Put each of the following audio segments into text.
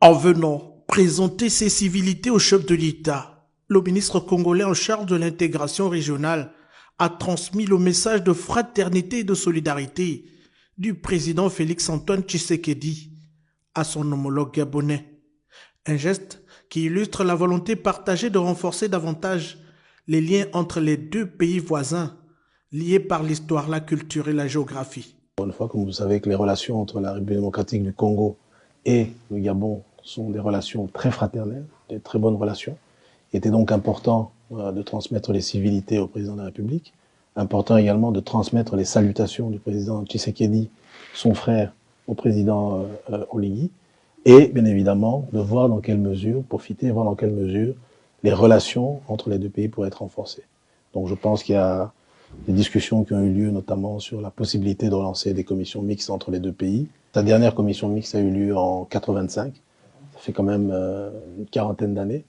En venant présenter ses civilités au chef de l'État, le ministre congolais en charge de l'intégration régionale a transmis le message de fraternité et de solidarité du président Félix-Antoine Tshisekedi à son homologue gabonais. Un geste qui illustre la volonté partagée de renforcer davantage les liens entre les deux pays voisins, liés par l'histoire, la culture et la géographie. Une fois, comme vous savez, que les relations entre la République démocratique du Congo et le Gabon sont des relations très fraternelles, des très bonnes relations. Il était donc important de transmettre les civilités au président de la République, important également de transmettre les salutations du président Tshisekedi, son frère, au président Oligui, et bien évidemment de voir dans quelle mesure, profiter et voir dans quelle mesure les relations entre les deux pays pourraient être renforcées. Donc je pense qu'il y a des discussions qui ont eu lieu notamment sur la possibilité de relancer des commissions mixtes entre les deux pays. Sa dernière commission mixte a eu lieu en 85, ça fait quand même une quarantaine d'années.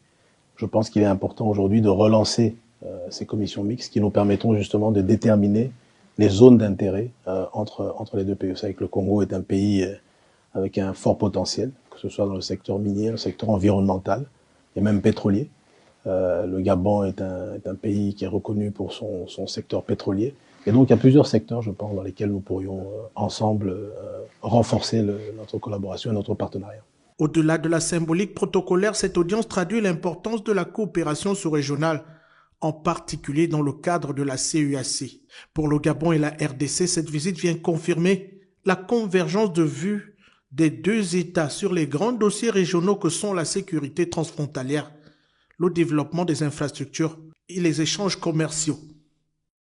Je pense qu'il est important aujourd'hui de relancer ces commissions mixtes qui nous permettront justement de déterminer les zones d'intérêt entre les deux pays. Vous savez que le Congo est un pays avec un fort potentiel, que ce soit dans le secteur minier, le secteur environnemental et même pétrolier. Le Gabon est un pays qui est reconnu pour son secteur pétrolier. Et donc, il y a plusieurs secteurs, je pense, dans lesquels nous pourrions ensemble renforcer notre collaboration et notre partenariat. Au-delà de la symbolique protocolaire, cette audience traduit l'importance de la coopération sous-régionale, en particulier dans le cadre de la CEEAC. Pour le Gabon et la RDC, cette visite vient confirmer la convergence de vues des deux États sur les grands dossiers régionaux que sont la sécurité transfrontalière, le développement des infrastructures et les échanges commerciaux.